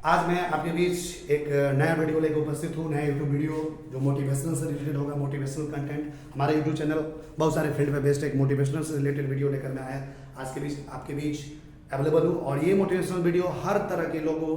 आज मैं आपके बीच एक नया वीडियो लेकर उपस्थित हूँ। नया यूट्यूब वीडियो जो मोटिवेशनल से रिलेटेड होगा, मोटिवेशनल कंटेंट। हमारा यूट्यूब चैनल बहुत सारे फील्ड पे बेस्ड एक मोटिवेशनल से रिलेटेड वीडियो लेकर मैं आया आज के बीच आपके बीच अवेलेबल हूँ। और ये मोटिवेशनल वीडियो हर तरह के लोगों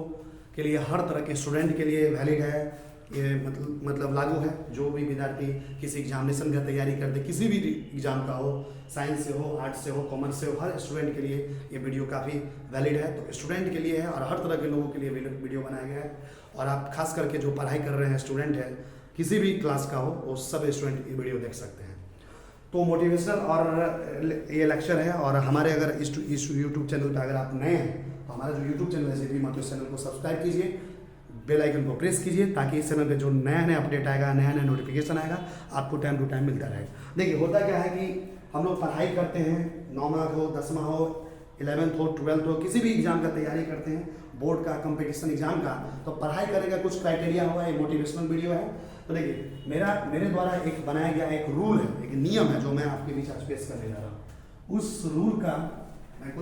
के लिए, हर तरह के स्टूडेंट के लिए वैलिड है। ये मतलब लागू है। जो भी विद्यार्थी किसी एग्जामिनेशन का तैयारी करते, किसी भी एग्जाम का हो, साइंस से हो, आर्ट्स से हो, कॉमर्स से हो, हर स्टूडेंट के लिए ये वीडियो काफ़ी वैलिड है। तो स्टूडेंट के लिए है और हर तरह के लोगों के लिए वीडियो बनाया गया है। और आप खास करके जो पढ़ाई कर रहे हैं स्टूडेंट है, किसी भी क्लास का हो, वो सब स्टूडेंट ये वीडियो देख सकते हैं। तो मोटिवेशनल और ये लेक्चर है। और हमारे अगर इस यूट्यूब चैनल पर अगर आप नए हैं तो हमारा जो यूट्यूब चैनल है सिटी मोटिवेशन चैनल को सब्सक्राइब कीजिए, बेल आइकन को प्रेस कीजिए, ताकि इस चैनल पे जो नया अपडेट आएगा, नया नोटिफिकेशन आएगा, आपको टाइम टू टाइम मिलता रहेगा। देखिए होता क्या है कि हम लोग पढ़ाई करते हैं, 9वां हो, 10वां हो, 11th हो, 12th हो, किसी भी एग्जाम का तैयारी करते हैं, बोर्ड का, कंपटीशन एग्जाम का, तो पढ़ाई करने का कुछ क्राइटेरिया हुआ है। मोटिवेशनल वीडियो है। तो देखिए मेरे द्वारा एक बनाया गया एक रूल है, एक नियम है जो मैं आपके बीच आज पेश करने जा रहा हूँ। उस रूल का मैं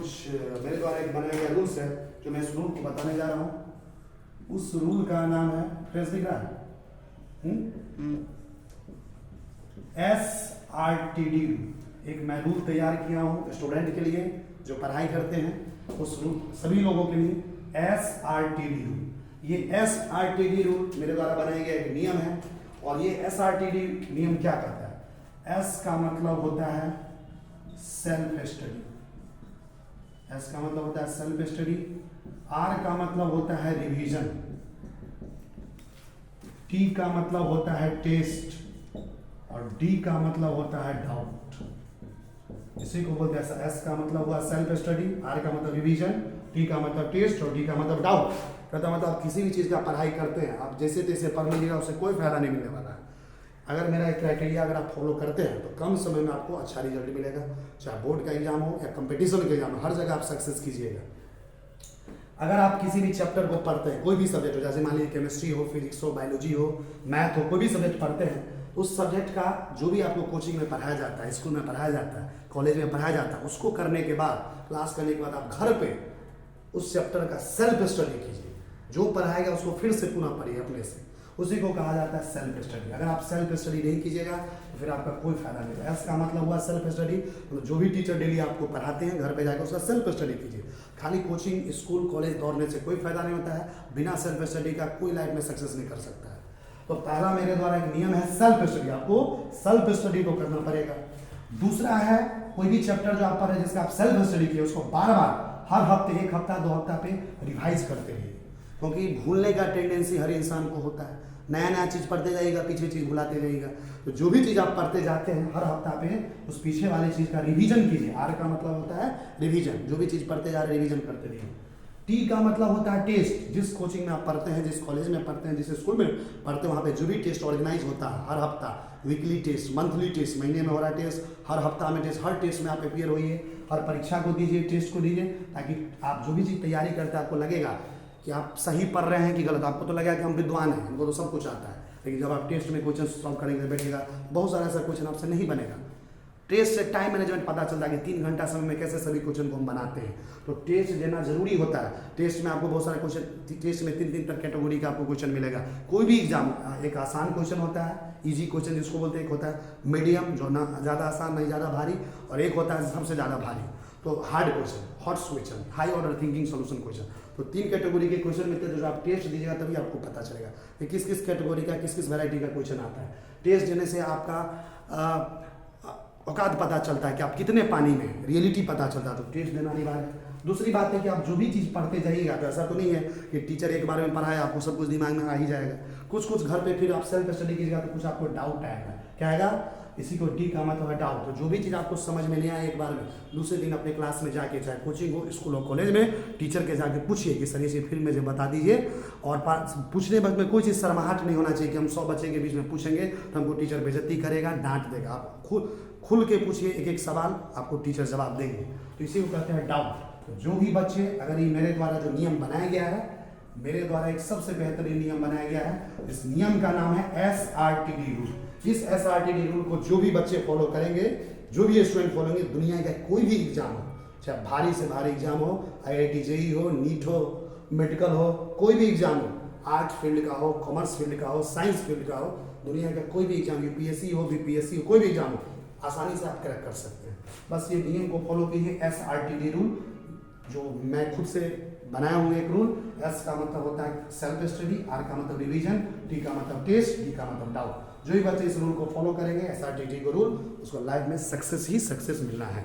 मेरे द्वारा एक बनाया गया रूल्स है जो मैं इस रूल को बताने जा रहा हूँ। उस रूल का नाम है, फ्रेश दिख रहा है, SRTD रूल। एक मैं रूल तैयार किया हूं स्टूडेंट के लिए जो पढ़ाई करते हैं, उस रूल सभी लोगों के लिए SRTD रूल। ये SRTD रूल मेरे द्वारा बनाया गया एक नियम है। और ये SRTD नियम क्या करता है? S का मतलब होता है सेल्फ स्टडी, S का मतलब होता है सेल्फ स्टडी, R का मतलब होता है रिवीजन, T का मतलब होता है टेस्ट, और D का मतलब होता है डाउट। इसी को बोलते हैं। S का मतलब हुआ सेल्फ स्टडी, R का मतलब रिवीजन, T का मतलब टेस्ट और D का मतलब डाउट। कहता मतलब आप किसी भी चीज का पढ़ाई करते हैं, आप जैसे तैसे पढ़ लीजिएगा, उससे कोई फायदा नहीं मिलने वाला है। अगर मेरा एक क्राइटेरिया अगर आप फॉलो करते हैं तो कम समय में आपको अच्छा रिजल्ट मिलेगा। चाहे बोर्ड का एग्जाम हो या कंपटीशन के एग्जाम हो, हर जगह आप सक्सेस कीजिएगा। अगर आप किसी भी चैप्टर को पढ़ते हैं, कोई भी सब्जेक्ट हो, जैसे मान लीजिए केमिस्ट्री हो, फिजिक्स हो, बायोलॉजी हो, मैथ हो, कोई भी सब्जेक्ट पढ़ते हैं, उस सब्जेक्ट का जो भी आपको कोचिंग में पढ़ाया जाता है, स्कूल में पढ़ाया जाता है, कॉलेज में पढ़ाया जाता है, उसको करने के बाद, क्लास करने के बाद आप घर पे उस चैप्टर का सेल्फ स्टडी कीजिए। जो पढ़ाएगा उसको फिर से पुनः पढ़िए अपने से, उसी को कहा जाता है सेल्फ स्टडी। अगर आप सेल्फ स्टडी नहीं कीजिएगा तो फिर आपका कोई फायदा नहीं है। इसका मतलब हुआ सेल्फ स्टडी। तो जो भी टीचर डेली आपको पढ़ाते हैं, घर पे जाकर उसका सेल्फ स्टडी कीजिए। खाली कोचिंग, स्कूल, कॉलेज दौड़ने से कोई फायदा नहीं होता है। बिना सेल्फ स्टडी का कोई लाइफ में सक्सेस नहीं कर सकता है। तो पहला मेरे द्वारा एक नियम है सेल्फ स्टडी, आपको सेल्फ स्टडी को करना पड़ेगा। दूसरा है कोई भी चैप्टर जो आप पढ़ रहे हैं जिसका आप सेल्फ स्टडी किए, उसको बार बार हर हफ्ते, 1 हफ्ता 2 हफ्ता पे रिवाइज करते रहिए, क्योंकि भूलने का टेंडेंसी हर इंसान को होता है। नया चीज पढ़ते जाइएगा, पीछे चीज भुलाते जाइएगा। तो जो भी चीज आप पढ़ते जाते हैं, हर हफ्ता पे उस पीछे वाली चीज का रिवीजन कीजिए। R का मतलब होता है रिवीजन, जो भी चीज पढ़ते जा रहे हैं रिवीजन करते रहिए। T का मतलब होता है टेस्ट। जिस कोचिंग में आप पढ़ते हैं, जिस कॉलेज में पढ़ते हैं, जिस स्कूल में पढ़ते हैं, वहाँ पे जो भी टेस्ट ऑर्गेनाइज होता है हर हफ्ता, वीकली टेस्ट, मंथली टेस्ट, महीने में हो रहा टेस्ट, हर हफ्ता में टेस्ट, हर टेस्ट में आप अपियर होइए, हर परीक्षा को दीजिए, टेस्ट को दीजिए, ताकि आप जो भी चीज़ तैयारी करते हैं आपको लगेगा कि आप सही पढ़ रहे हैं कि गलत। आपको तो लगेगा कि हम विद्वान हैं, हमको तो सब कुछ आता है, लेकिन जब आप टेस्ट में क्वेश्चन सॉल्व करेंगे बैठेगा, बहुत सारा ऐसा क्वेश्चन आपसे नहीं बनेगा। टेस्ट से टाइम मैनेजमेंट पता चलता है कि 3 घंटा समय में कैसे सभी क्वेश्चन को हम बनाते हैं। तो टेस्ट देना जरूरी होता है। टेस्ट में आपको बहुत सारे क्वेश्चन, टेस्ट में 3 तक कैटेगरी का आपको क्वेश्चन मिलेगा। कोई भी एग्जाम, एक आसान क्वेश्चन होता है, इजी क्वेश्चन जिसको बोलते हैं, एक होता है मीडियम जो ना ज़्यादा आसान नहीं ज़्यादा भारी, और एक होता है सबसे ज़्यादा भारी। तो hard question, hot question, high order thinking solution question. तो 3 कैटेगरी के क्वेश्चन मिलते हैं। जो आप टेस्ट दीजिएगा तभी आपको पता चलेगा कि किस किस कैटेगरी का, किस किस वैरायटी का क्वेश्चन आता है। टेस्ट देने से आपका औकात पता चलता है कि आप कितने पानी में, रियलिटी पता चलता है। तो टेस्ट देना अनिवार्य है। दूसरी बात है कि आप जो भी चीज़ पढ़ते जाइएगा, तो ऐसा तो नहीं है कि टीचर एक बार में पढ़ाया आपको सब कुछ दिमाग में आ ही जाएगा। कुछ घर पे फिर आप सेल्फ स्टडी कीजिएगा तो कुछ आपको डाउट आएगा। क्या आएगा? इसी को D का मतलब है डाउट। तो जो भी चीज़ आपको समझ में नहीं आए एक बार में, दूसरे दिन अपने क्लास में जाके, चाहे कोचिंग हो, स्कूल हो, कॉलेज में, टीचर के जाके पूछिए कि सर ये चीज़ फिर मुझे बता दीजिए। और पूछने वक्त में कोई चीज़ शर्माहट नहीं होना चाहिए कि हम 100 बच्चे के बीच में पूछेंगे तो हमको टीचर बेइज्जती करेगा, डांट देगा। आप खुल के पूछिए, एक सवाल आपको टीचर जवाब देंगे। तो इसी को कहते हैं डाउट। तो जो भी बच्चे, अगर ये मेरे द्वारा जो नियम बनाया गया है, मेरे द्वारा एक सबसे बेहतरीन नियम बनाया गया है, इस नियम का नाम है SRTD रूल। इस SRTD रूल को जो भी बच्चे फॉलो करेंगे, जो भी स्टूडेंट फॉलो करेंगे, दुनिया का कोई भी एग्जाम हो, चाहे भारी से भारी एग्जाम हो, IIT JEE हो, नीट हो, मेडिकल हो, कोई भी एग्जाम हो, आर्ट फील्ड का हो, कॉमर्स फील्ड का हो, साइंस फील्ड का हो, दुनिया का कोई भी एग्जाम, यूपीएससी हो, बीपीएससी हो, कोई भी एग्जाम हो, आसानी से आप क्रैक कर सकते हैं। बस ये नियम को फॉलो कीजिए। SRTD रूल जो मैं खुद से बनाया हूँ एक रूल। S का मतलब होता है सेल्फ स्टडी, R का मतलब रिवीजन, T का मतलब टेस्ट, D का मतलब डाउट। जो भी बच्चे इस रूल को फॉलो करेंगे, SRTD को रूल, उसको लाइफ में सक्सेस ही सक्सेस मिलना है।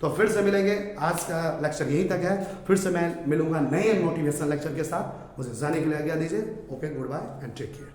तो फिर से मिलेंगे, आज का लेक्चर यहीं तक है। फिर से मैं मिलूंगा नए मोटिवेशनल लेक्चर के साथ। मुझे जाने के लिए आज्ञा दीजिए। Okay, goodbye and take care.